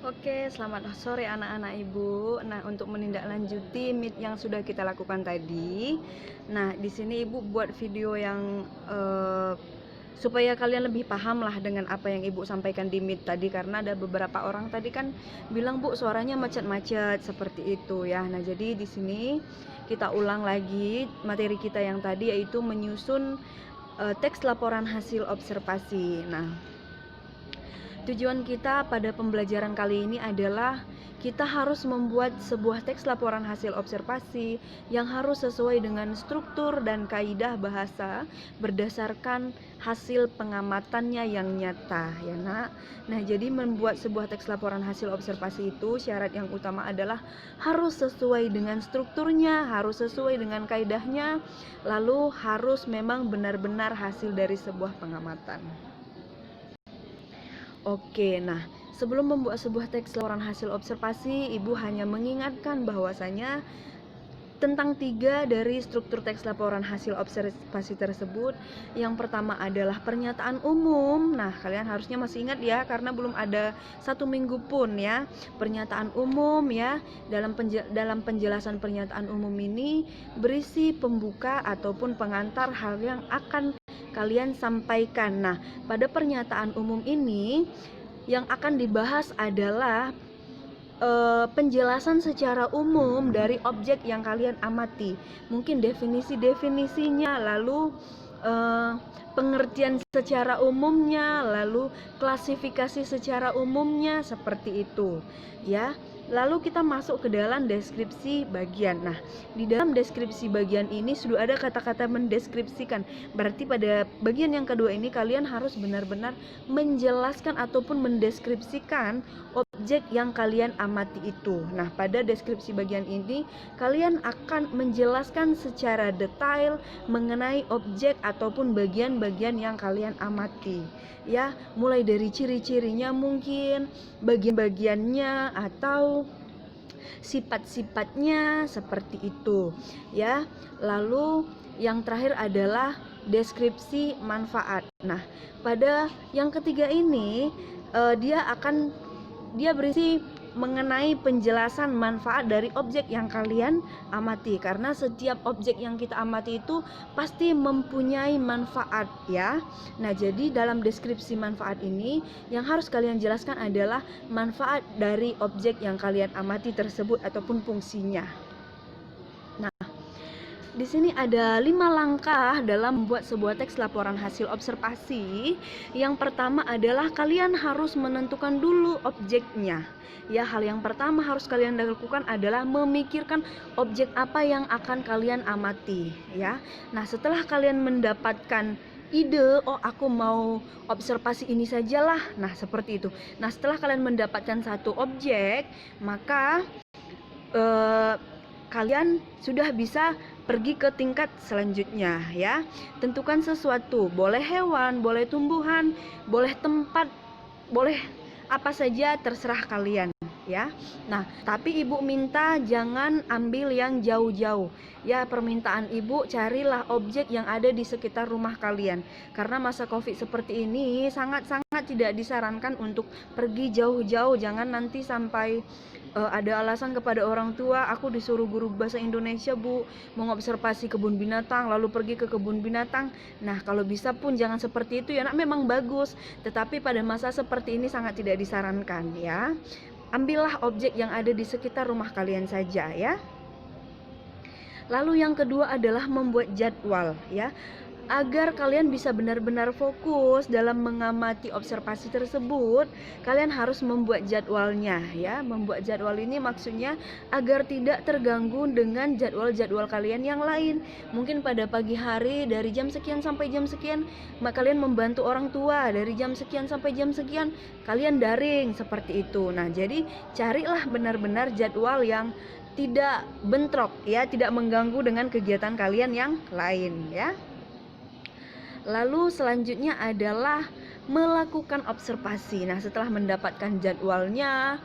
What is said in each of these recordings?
Oke, selamat sore anak-anak ibu. Nah, untuk menindaklanjuti meet yang sudah kita lakukan tadi, nah di sini ibu buat video yang supaya kalian lebih paham lah dengan apa yang ibu sampaikan di meet tadi, karena ada beberapa orang tadi kan bilang bu suaranya macet-macet seperti itu ya. Nah, jadi di sini kita ulang lagi materi kita yang tadi, yaitu menyusun teks laporan hasil observasi. Nah, tujuan kita pada pembelajaran kali ini adalah kita harus membuat sebuah teks laporan hasil observasi yang harus sesuai dengan struktur dan kaidah bahasa berdasarkan hasil pengamatannya yang nyata, ya nak. Nah, jadi membuat sebuah teks laporan hasil observasi itu syarat yang utama adalah harus sesuai dengan strukturnya, harus sesuai dengan kaidahnya, lalu harus memang benar-benar hasil dari sebuah pengamatan. Oke, nah sebelum membuat sebuah teks laporan hasil observasi, ibu hanya mengingatkan bahwasanya tentang 3 dari struktur teks laporan hasil observasi tersebut. Yang pertama adalah pernyataan umum. Nah, kalian harusnya masih ingat ya, karena belum ada 1 minggu pun ya. Pernyataan umum ya, dalam penjelasan pernyataan umum ini berisi pembuka ataupun pengantar hal yang akan kalian sampaikan. Nah, pada pernyataan umum ini yang akan dibahas adalah penjelasan secara umum dari objek yang kalian amati. Mungkin definisi-definisinya, lalu pengertian secara umumnya, lalu klasifikasi secara umumnya, seperti itu ya. Lalu kita masuk ke dalam deskripsi bagian. Nah, di dalam deskripsi bagian ini sudah ada kata-kata mendeskripsikan. Berarti pada bagian yang kedua ini kalian harus benar-benar menjelaskan ataupun mendeskripsikan objek yang kalian amati itu. Nah, pada deskripsi bagian ini kalian akan menjelaskan secara detail mengenai objek ataupun bagian-bagian yang kalian amati. Ya, mulai dari ciri-cirinya, mungkin bagian-bagiannya atau sifat-sifatnya, seperti itu ya. Lalu yang terakhir adalah deskripsi manfaat. Nah, pada yang ketiga ini dia berisi mengenai penjelasan manfaat dari objek yang kalian amati, karena setiap objek yang kita amati itu pasti mempunyai manfaat ya. Nah, jadi dalam deskripsi manfaat ini yang harus kalian jelaskan adalah manfaat dari objek yang kalian amati tersebut ataupun fungsinya. Nah, di sini ada 5 langkah dalam membuat sebuah teks laporan hasil observasi. Yang pertama adalah kalian harus menentukan dulu objeknya. Ya, hal yang pertama harus kalian lakukan adalah memikirkan objek apa yang akan kalian amati, ya. Nah, setelah kalian mendapatkan ide, oh aku mau observasi ini sajalah. Nah, seperti itu. Nah, setelah kalian mendapatkan satu objek, maka kalian sudah bisa pergi ke tingkat selanjutnya ya. Tentukan sesuatu, boleh hewan, boleh tumbuhan, boleh tempat, boleh apa saja, terserah kalian ya. Nah, tapi ibu minta jangan ambil yang jauh-jauh ya. Permintaan ibu, carilah objek yang ada di sekitar rumah kalian, karena masa Covid seperti ini sangat-sangat tidak disarankan untuk pergi jauh-jauh. Jangan nanti sampai ada alasan kepada orang tua, aku disuruh guru bahasa Indonesia bu, mengobservasi kebun binatang, lalu pergi ke kebun binatang. Nah, kalau bisa pun jangan seperti itu ya nak. Memang bagus, tetapi pada masa seperti ini sangat tidak disarankan ya. Ambillah objek yang ada di sekitar rumah kalian saja ya. Lalu yang kedua adalah membuat jadwal ya. Agar kalian bisa benar-benar fokus dalam mengamati observasi tersebut, kalian harus membuat jadwalnya ya. Membuat jadwal ini maksudnya agar tidak terganggu dengan jadwal-jadwal kalian yang lain. Mungkin pada pagi hari dari jam sekian sampai jam sekian kalian membantu orang tua, dari jam sekian sampai jam sekian kalian daring, seperti itu. Nah, jadi carilah benar-benar jadwal yang tidak bentrok ya, tidak mengganggu dengan kegiatan kalian yang lain ya. Lalu selanjutnya adalah melakukan observasi. Nah, setelah mendapatkan jadwalnya,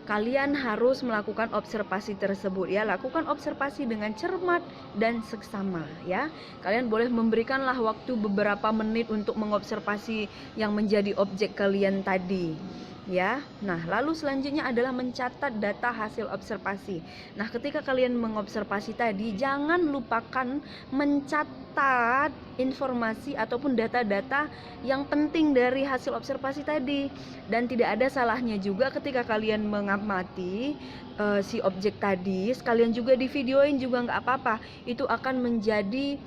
kalian harus melakukan observasi tersebut ya. Lakukan observasi dengan cermat dan seksama ya. Kalian boleh memberikanlah waktu beberapa menit untuk mengobservasi yang menjadi objek kalian tadi. ya. Nah, lalu selanjutnya adalah mencatat data hasil observasi. Nah, ketika kalian mengobservasi tadi, jangan lupakan mencatat informasi ataupun data-data yang penting dari hasil observasi tadi. Dan tidak ada salahnya juga ketika kalian mengamati si objek tadi, sekalian juga di videoin juga nggak apa-apa. Itu akan menjadi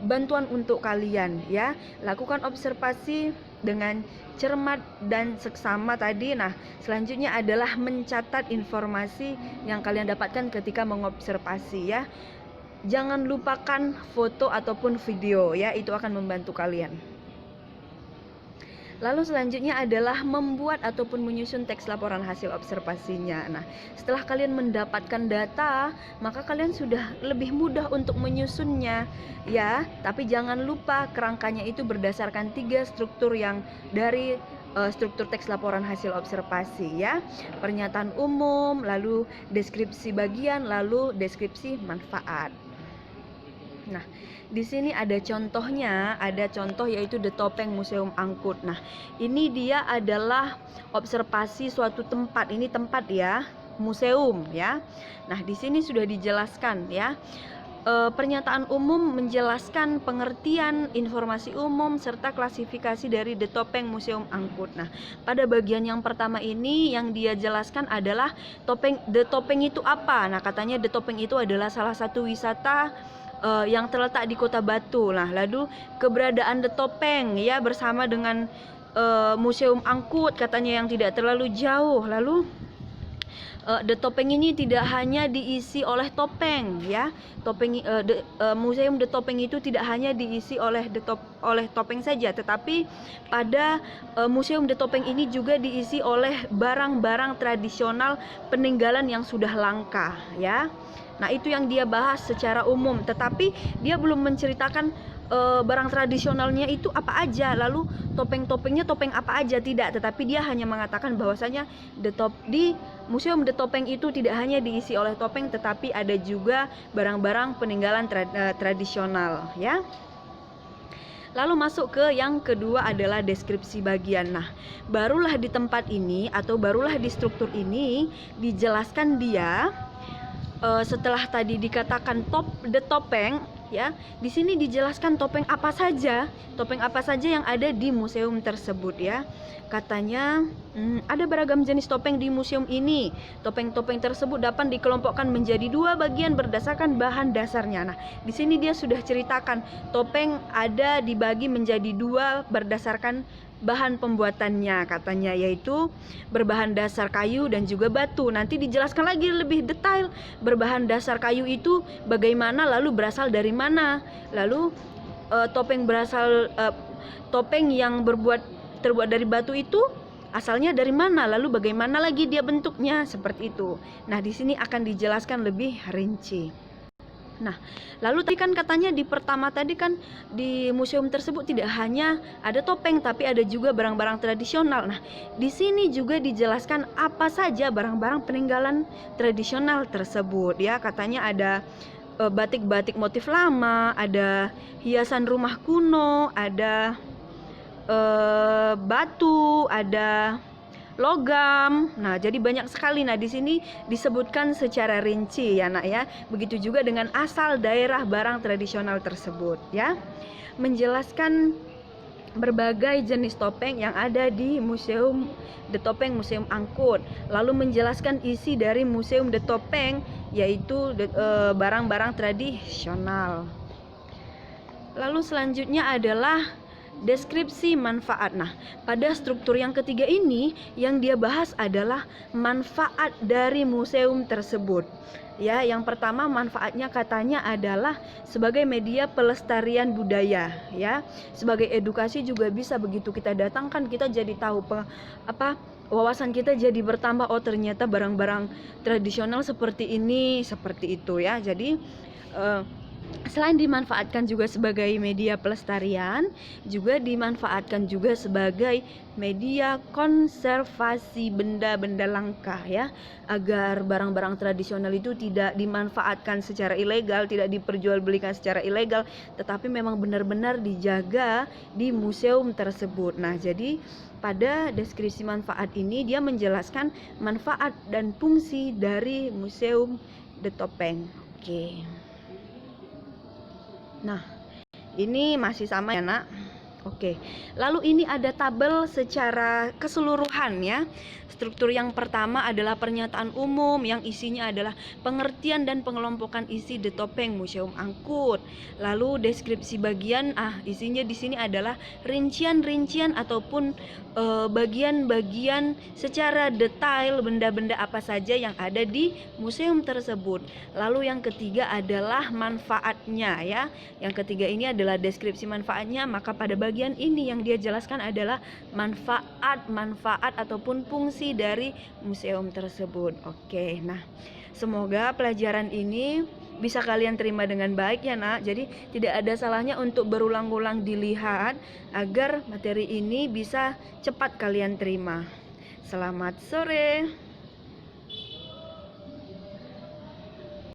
bantuan untuk kalian, ya. Lakukan observasi dengan cermat dan seksama tadi. Nah, selanjutnya adalah mencatat informasi yang kalian dapatkan ketika mengobservasi, ya. Jangan lupakan foto ataupun video, ya. Itu akan membantu kalian. Lalu selanjutnya adalah membuat ataupun menyusun teks laporan hasil observasinya. Nah, setelah kalian mendapatkan data, maka kalian sudah lebih mudah untuk menyusunnya, ya. Tapi jangan lupa kerangkanya itu berdasarkan 3 struktur yang dari struktur teks laporan hasil observasi, ya. Pernyataan umum, lalu deskripsi bagian, lalu deskripsi manfaat. Nah, di sini ada contohnya, ada contoh yaitu The Topeng Museum Angkut. Nah, ini dia adalah observasi suatu tempat. Ini tempat, ya, museum, ya. Nah, di sini sudah dijelaskan, ya. Pernyataan umum menjelaskan pengertian, informasi umum, serta klasifikasi dari The Topeng Museum Angkut. Nah, pada bagian yang pertama ini yang dia jelaskan adalah The Topeng itu apa? Nah, katanya The Topeng itu adalah salah satu wisata yang terletak di Kota Batu. Nah, lalu keberadaan The Topeng, ya, bersama dengan Museum Angkut katanya yang tidak terlalu jauh. Lalu The Topeng ini tidak hanya diisi oleh topeng, ya. Museum The Topeng itu tidak hanya diisi oleh topeng saja, tetapi pada Museum The Topeng ini juga diisi oleh barang-barang tradisional peninggalan yang sudah langka, ya. Nah, itu yang dia bahas secara umum, tetapi dia belum menceritakan barang tradisionalnya itu apa aja, lalu topeng-topengnya topeng apa aja, tidak. Tetapi dia hanya mengatakan bahwasanya di Museum The Topeng itu tidak hanya diisi oleh topeng, tetapi ada juga barang-barang peninggalan tradisional, ya. Lalu masuk ke yang kedua adalah deskripsi bagian. Nah, barulah di tempat ini atau barulah di struktur ini dijelaskan dia setelah tadi dikatakan The Topeng, ya, di sini dijelaskan topeng apa saja yang ada di museum tersebut, ya. Katanya ada beragam jenis topeng di museum ini. Topeng-topeng tersebut dapat dikelompokkan menjadi 2 bagian berdasarkan bahan dasarnya. Nah, di sini dia sudah ceritakan topeng ada dibagi menjadi 2 berdasarkan bahan pembuatannya, katanya, yaitu berbahan dasar kayu dan juga batu. Nanti dijelaskan lagi lebih detail berbahan dasar kayu itu bagaimana, lalu berasal dari mana, lalu topeng yang terbuat dari batu itu asalnya dari mana, lalu bagaimana lagi dia bentuknya, seperti itu. Nah, di sini akan dijelaskan lebih rinci. Nah, lalu tadi kan katanya di pertama tadi kan di museum tersebut tidak hanya ada topeng tapi ada juga barang-barang tradisional. Nah, di sini juga dijelaskan apa saja barang-barang peninggalan tradisional tersebut, ya. Katanya ada batik-batik motif lama, ada hiasan rumah kuno, ada batu, ada logam. Nah, jadi banyak sekali. Nah, di sini disebutkan secara rinci, ya, Nak, ya. Begitu juga dengan asal daerah barang tradisional tersebut, ya. Menjelaskan berbagai jenis topeng yang ada di Museum The Topeng Museum Angkut. Lalu menjelaskan isi dari Museum The Topeng, yaitu barang-barang tradisional. Lalu selanjutnya adalah deskripsi manfaat. Nah, pada struktur yang ketiga ini yang dia bahas adalah manfaat dari museum tersebut. Ya, yang pertama manfaatnya katanya adalah sebagai media pelestarian budaya, ya. Sebagai edukasi juga bisa, begitu kita datangkan kita jadi tahu wawasan kita jadi bertambah, oh ternyata barang-barang tradisional seperti ini, seperti itu, ya. Jadi Selain dimanfaatkan juga sebagai media pelestarian, juga dimanfaatkan juga sebagai media konservasi benda-benda langka ya, agar barang-barang tradisional itu tidak dimanfaatkan secara ilegal, tidak diperjualbelikan secara ilegal, tetapi memang benar-benar dijaga di museum tersebut. Nah, jadi pada deskripsi manfaat ini dia menjelaskan manfaat dan fungsi dari Museum The Topeng. Oke. Nah, ini masih sama ya, Nak. Oke. Lalu ini ada tabel secara keseluruhan ya. Struktur yang pertama adalah pernyataan umum yang isinya adalah pengertian dan pengelompokan isi The Topeng Museum Angkut. Lalu deskripsi bagian isinya di sini adalah rincian-rincian ataupun bagian-bagian secara detail benda-benda apa saja yang ada di museum tersebut. Lalu yang ketiga adalah manfaatnya ya. Yang ketiga ini adalah deskripsi manfaatnya, maka pada bagian ini yang dia jelaskan adalah manfaat ataupun fungsi dari museum tersebut. Oke, nah semoga pelajaran ini bisa kalian terima dengan baik ya, Nak. Jadi tidak ada salahnya untuk berulang-ulang dilihat agar materi ini bisa cepat kalian terima. Selamat sore.